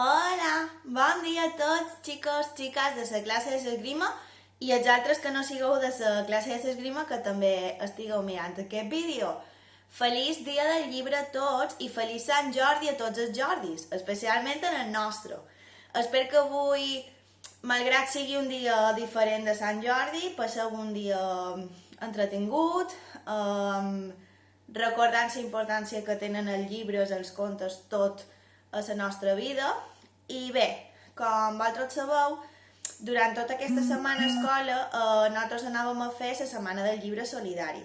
Hola, bon dia a tots, xicos, xiques de la classe d'esgrima i els altres que no sigueu de la classe d'esgrima que també estigueu mirant aquest vídeo. Feliç dia del llibre a tots i feliç Sant Jordi a tots els Jordis, especialment en el nostre. Espero que avui, malgrat sigui un dia diferent de Sant Jordi, passeu un dia entretingut, recordant la importància que tenen els llibres, els contes, tot a la nostra vida. I bé, com vosaltres sabeu, durant tota aquesta setmana a escola nosaltres anàvem a fer la setmana del llibre solidari.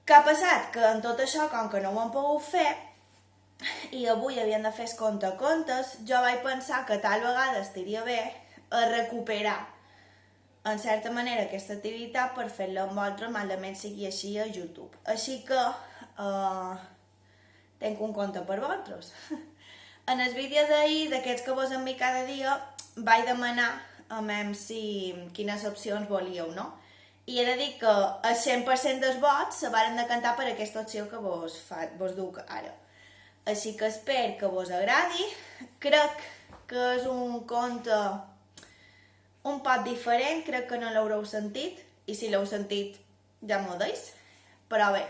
Què ha passat? Que en tot això, com que no ho hem pogut fer, i avui havien de fer el contes, jo vaig pensar que tal vegada estaria bé recuperar en certa manera aquesta activitat per fer-la amb vosaltres, malament sigui així a YouTube. Així que tinc un conte per vosaltres. En el vídeo d'ahir, d'aquests que vos enviï cada dia, vaig demanar quines opcions volíeu, no? I he de dir que el 100% dels vots se varen decantar per aquesta opció que vos duc ara. Així que espero que vos agradi. Crec que és un conte un poc diferent, crec que no l'haureu sentit, i si l'heu sentit ja m'ho deis. Però bé,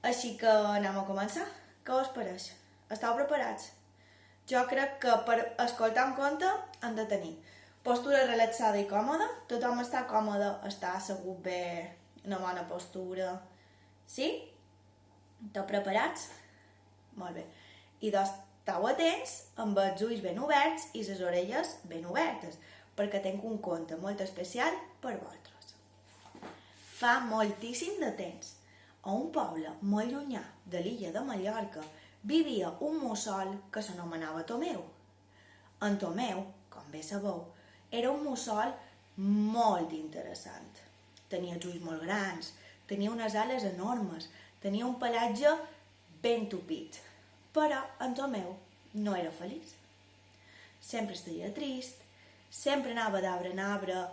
així que anem a començar. Què us pareix? Esteu preparats? Jo crec que per escoltar un conte hem de tenir postura relaxada i còmoda. Tothom està còmode, està assegut bé, una bona postura. Sí? Esteu preparats? Molt bé. I esteu atents amb els ulls ben oberts i les orelles ben obertes, perquè tinc un conte molt especial per vosaltres. Fa moltíssim de temps, a un poble molt llunyà de l'illa de Mallorca, vivia un mussol que s'anomenava Tomeu. En Tomeu, com bé sabeu, era un mussol molt interessant. Tenia els ulls molt grans, tenia unes ales enormes, tenia un pelatge ben tupit. Però en Tomeu no era feliç. Sempre estaria trist, sempre anava d'arbre en arbre,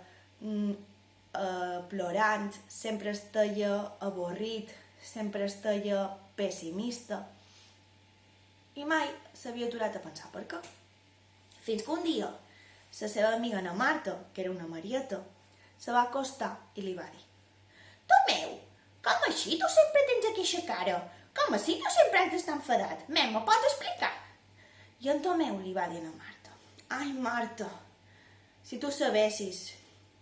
plorant, sempre estaria avorrit, sempre estaria pessimista. I mai s'havia aturat a pensar per què. Fins que un dia, la seva amiga Ana Marta, que era una marieta, se va acostar i li va dir: Tomeu, com així tu sempre tens aquesta cara? Com així tu sempre has d'estar enfadat? M'ho pots explicar? I en Tomeu li va dir a Ana Marta: Ai, Marta, si tu sabessis...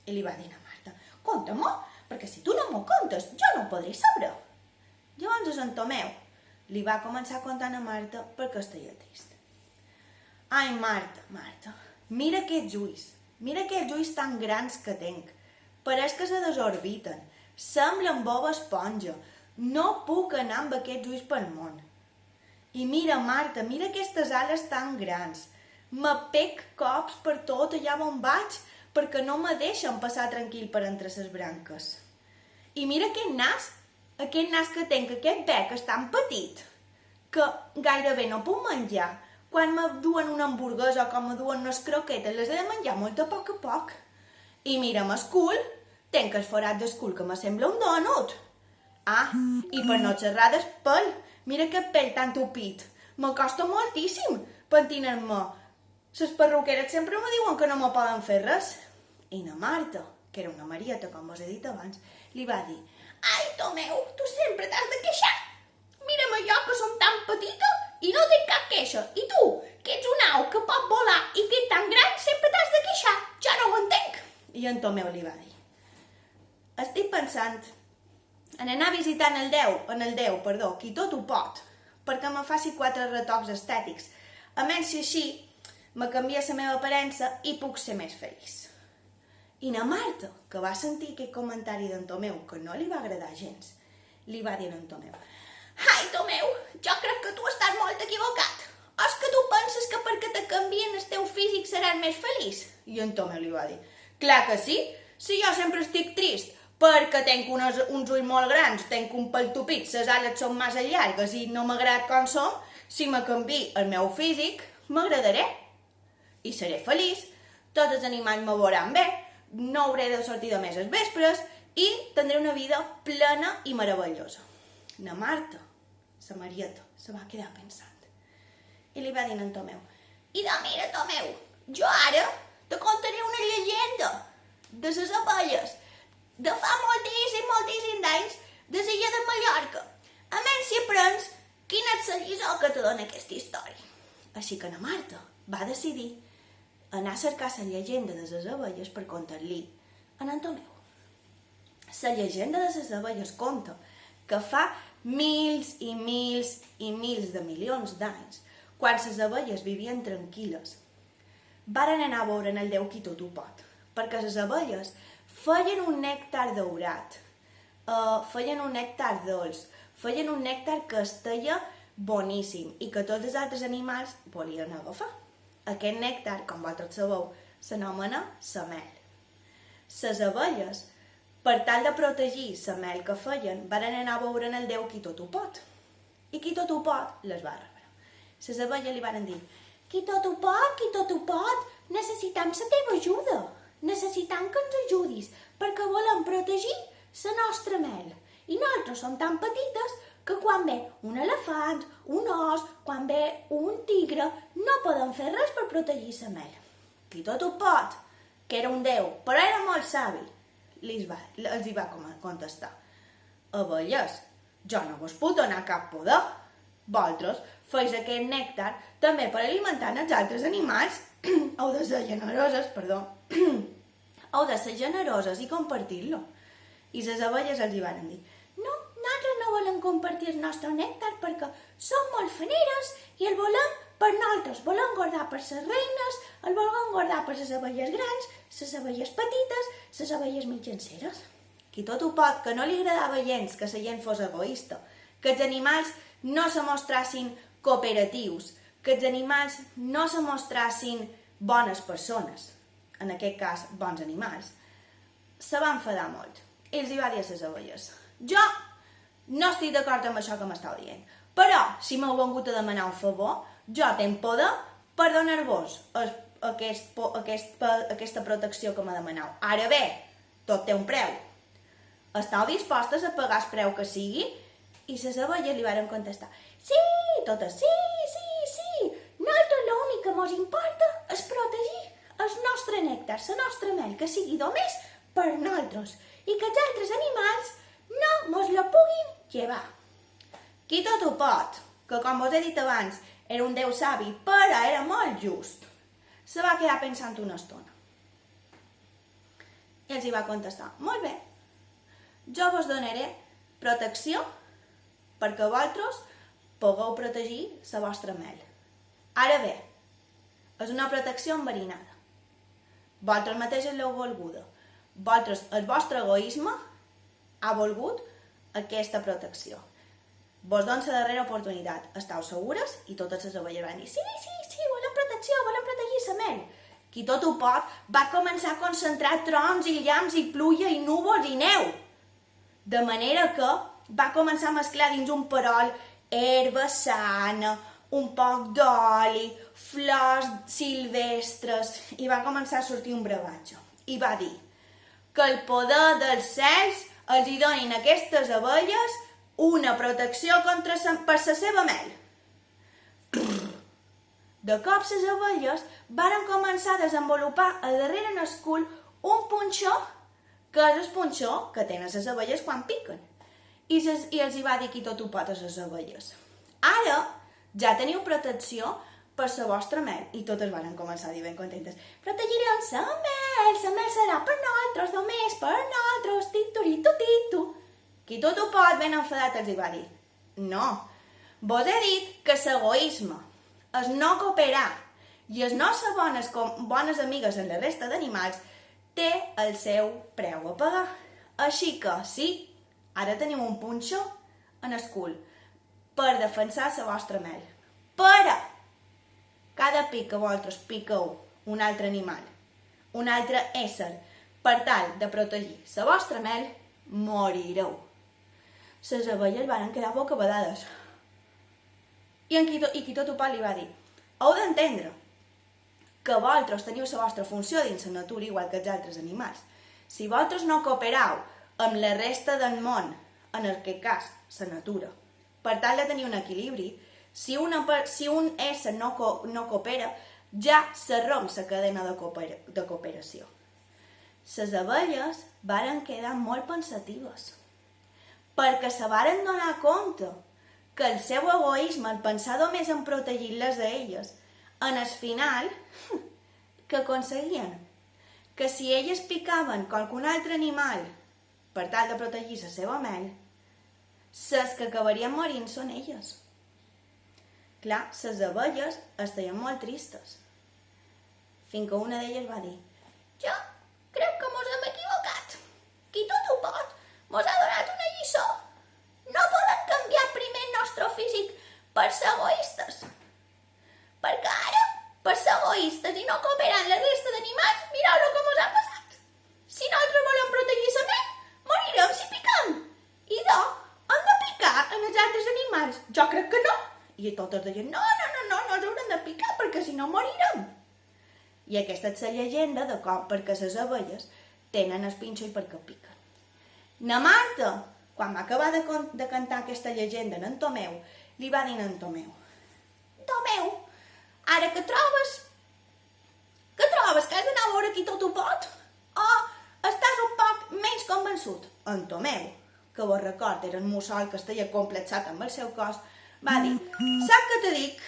I li va dir a Marta: Conta-m'ho, perquè si tu no m'ho contes, jo no ho podré saber. Llavors en Tomeu li va començar a contar a Marta perquè estaria trist. Ai, Marta, Marta, mira aquests ulls tan grans que tinc. Pareix que se desorbiten, semblen boba esponja. No puc anar amb aquests ulls pel món. I mira, Marta, mira aquestes ales tan grans. Me pec cops per tot allà on vaig perquè no me deixen passar tranquil per entre les branques. I mira aquest nas que tinc, aquest bec és tan petit que gairebé no puc menjar. Quan me duen una hamburguesa o quan me duen unes croquetes, les he de menjar molt a poc. I mira'm el cul, tinc el forat del cul que me sembla un donut. Ah, i per no xerrar del pèl, mira aquest pèl tan tupit. Me costa moltíssim pentinar-me. Les perruqueres sempre me diuen que no me poden fer res. I na Marta, que era una marieta, com vos he dit abans, li va dir: Ai, Tomeu, tu sempre t'has de queixar. Mira'm jo, que som tan petita i no tinc cap queixa. I tu, que ets un au que pot volar i que ets tan gran, sempre t'has de queixar. Jo no ho entenc. I en Tomeu li va dir: Estic pensant en anar visitant el Déu, qui tot ho pot, perquè me faci 4 retocs estètics. A menys si així me canvia la meva aparença i puc ser més feliç. I na Marta, que va sentir aquest comentari d'en Tomeu, que no li va agradar gens, li va dir a en Tomeu: Ai, Tomeu, jo crec que tu estàs molt equivocat. És que tu penses que perquè te canvien el teu físic seràs més feliç? I en Tomeu li va dir: Clar que sí, si jo sempre estic trist, perquè tinc uns ulls molt grans, tinc un pèl tupit, les ales són massa llargues i no m'agrada com som, si me canvi el meu físic, m'agradaré. I seré feliç, tots els animals me veuran bé, no hauré de sortir de més els vespres i tindré una vida plena i meravellosa. Na Marta, la marieta, se va quedar pensant. I li va dir a en Tomeu: I de mira, Tomeu, jo ara te contaré una llegenda de les abelles de fa moltíssim d'anys de l'illa de Mallorca. A menys si aprens quina és la lliçó que te dona aquesta història. Així que na Marta va decidir anar a cercar la llegenda de les abelles per contar-li a en Tomeu. La llegenda de les abelles conta que fa mils i mils i mils de milions d'anys, quan les abelles vivien tranquil·les, varen anar a veure en el déu qui tot ho pot, perquè les abelles feien un nèctar daurat, feien un nèctar dolç, feien un nèctar que es teia boníssim i que tots els altres animals volien agafar. Aquest nèctar, com vosaltres sabeu, s'anomena la mel. Les abelles, per tal de protegir la mel que feien, varen anar a veure en el déu qui tot ho pot. I qui tot ho pot les va rebre. Les abelles li varen dir: qui tot ho pot, necessitem la teva ajuda. Necessitem que ens ajudis, perquè volem protegir la nostra mel. I nosaltres som tan petites que quan ve un elefant, un os, quan ve un tigre, no podem fer res per protegir la mel. Qui tot ho pot, que era un déu, però era molt savi, els hi va contestar: abelles, jo no vos puc donar cap poder. Vosaltres feis aquest nèctar també per alimentar els altres animals. Heu de ser generoses, heu de ser generoses i compartir-lo. I les abelles els hi van dir: no, nosaltres no volem compartir el nostre nèctar perquè som molt faneres i el volem per nosaltres. Volem guardar per les reines, el volem guardar per les abelles grans, les abelles petites, les abelles mitjanceres. Qui tot ho pot, que no li agradava gens que la gent fos egoista, que els animals no se mostrassin cooperatius, que els animals no se mostrassin bones persones, en aquest cas bons animals, se va enfadar molt. I els hi va dir a les abelles: jo no estic d'acord amb això que m'estàu dient, però si m'heu vengut a demanar un favor, jo tenc poder per donar-vos aquesta protecció que me demaneu. Ara bé, tot té un preu. Esteu dispostes a pagar el preu que sigui? I les abelles li varen contestar: sí, totes, sí. Nosaltres l'únic que mos importa és protegir el nostre nèctar, la nostra mel, que sigui només per nosaltres i que els altres animals no mos la puguin llevar. Qui tot ho pot, que com vos he dit abans, era un déu savi, però era molt just, se va quedar pensant una estona. I els hi va contestar: molt bé, jo vos donaré protecció perquè vosaltres pugueu protegir la vostra mel. Ara bé, és una protecció enverinada. Vosaltres mateixes l'heu volguda. El vostre egoisme ha volgut aquesta protecció. Vos dono la darrera oportunitat. Esteu segures? I totes les abelles van dir: sí, volem protecció, volem protegir la mel. Qui tot ho pot va començar a concentrar trons i llamps i pluja i núvols i neu. De manera que va començar a mesclar dins un perol herba sana, un poc d'oli, flors silvestres, i va començar a sortir un brevatge. I va dir que el poder dels cels els hi donin a aquestes abelles una protecció per la seva mel. De cop les abelles varen començar a desenvolupar a darrere en el cul un punxó, que és el punxó que tenen les abelles quan piquen. I els hi va dir qui tot ho pot a les abelles: ara ja teniu protecció per la vostra mel. I totes van començar a dir ben contentes: protegirem la mel serà per nosaltres, només per nosaltres, titu. Qui tot ho pot, ben enfadat, els hi va dir: no, vos he dit que l'egoisme, el no cooperar i el no ser bones amigues amb la resta d'animals té el seu preu a pagar. Així que sí, ara teniu un punxó en el cul per defensar la vostra mel. Però cada pic que vosaltres piqueu un altre animal, un altre ésser, per tal de protegir la vostra mel, morireu. Les abelles van quedar bocabadades. I qui tot ho pot li va dir: heu d'entendre que vosaltres teniu la vostra funció dins la natura igual que els altres animals. Si vosaltres no cooperau amb la resta del món, en aquest cas, la natura, per tal de tenir un equilibri, si un ésser no coopera, ja se romp la cadena de cooperació. Les abelles varen quedar molt pensatives, perquè se varen donar compte que el seu egoisme, el pensar només en protegir-les a elles, en el final, que aconseguien? Que si elles picaven qualsevol altre animal per tal de protegir la seva mel, les que acabarien morint són elles. Clar, les abelles estaven molt tristes, fins que una d'elles va dir: jo crec que mos hem equivocat. Qui tot ho pot, mos ha donat una lliçó. No podem canviar primer el nostre físic per ser egoistes. Perquè ara, per ser egoistes i no cooperar amb la resta d'animals, mireu el que mos ha passat. Si nosaltres volem protegir la ment, morirem si piquem. I hem de picar en els altres animals? Jo crec que no. I totes deien: no ens haurem de picar perquè si no morirem. I aquesta és la llegenda de com perquè les abelles tenen el pinxo i perquè piquen. Na Marta, quan va acabar de cantar aquesta llegenda en Tomeu, li va dir a en Tomeu: Tomeu, ara que trobes que has d'anar a veure qui tot ho pot? O estàs un poc menys convençut? En Tomeu, que vos record era un mussol que estava complexat amb el seu cos, va dir: saps què te dic?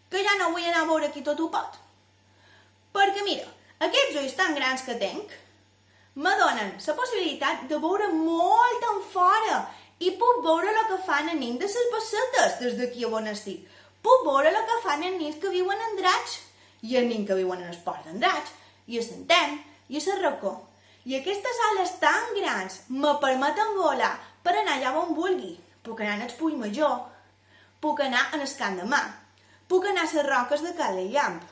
Que ja no vull anar a veure qui tot ho pot. Perquè mira, aquests ulls tan grans que tenc me donen la possibilitat de veure molt en fora i puc veure el que fan els nins de les bassetes des d'aquí on estic. Puc veure el que fan els nins que viuen en dracs i els nins que viuen en el port d'en dracs i a Sentem i a Sarracó. I aquestes ales tan grans me permeten volar per anar allà on vulgui. Puc anar al Puig Major, puc anar en el Camp de Mar, puc anar a les roques de Cal Llamp,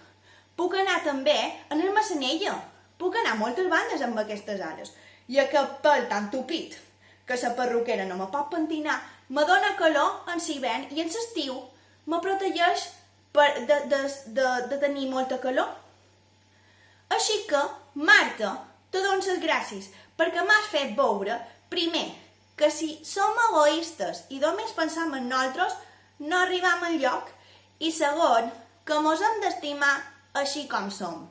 puc anar també en el Massanella, puc anar a moltes bandes amb aquestes ales. I aquest pèl tan tupit que la perruquera no me pot pentinar me dona calor en l'hivern i en l'estiu me protegeix de tenir molta calor. Així que, Marta, te dono les gràcies perquè m'has fet veure, primer, que si som egoistes i només pensam en nosaltres, no arribam enlloc, i segon, que mos hem d'estimar així com som.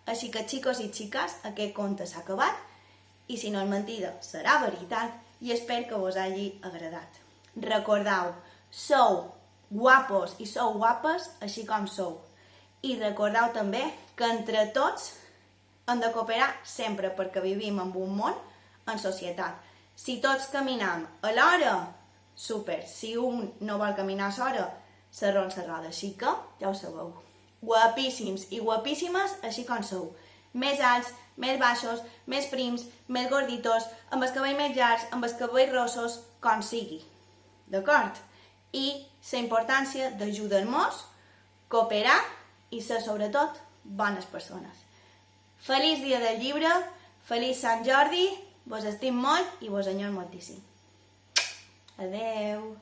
Així que, xicos i xiques, aquest conte s'ha acabat, i si no és mentida, serà veritat, i espero que vos hagi agradat. Recordeu, sou guapos i sou guapes així com sou. I recordeu també que entre tots hem de cooperar sempre perquè vivim en un món, en societat. Si tots caminam alhora, super. Si un no vol caminar sola, serrons la roda. Així que, ja ho sabeu. Guapíssims i guapíssimes així com sou. Més alts, més baixos, més prims, més gorditos, amb els cabells més llargs, amb els cabells rossos, com sigui. D'acord? I la importància d'ajudar-nos, cooperar i ser, sobretot, bones persones. Feliç dia del llibre, feliç Sant Jordi, vos estim molt i vos enyor moltíssim. Adeu!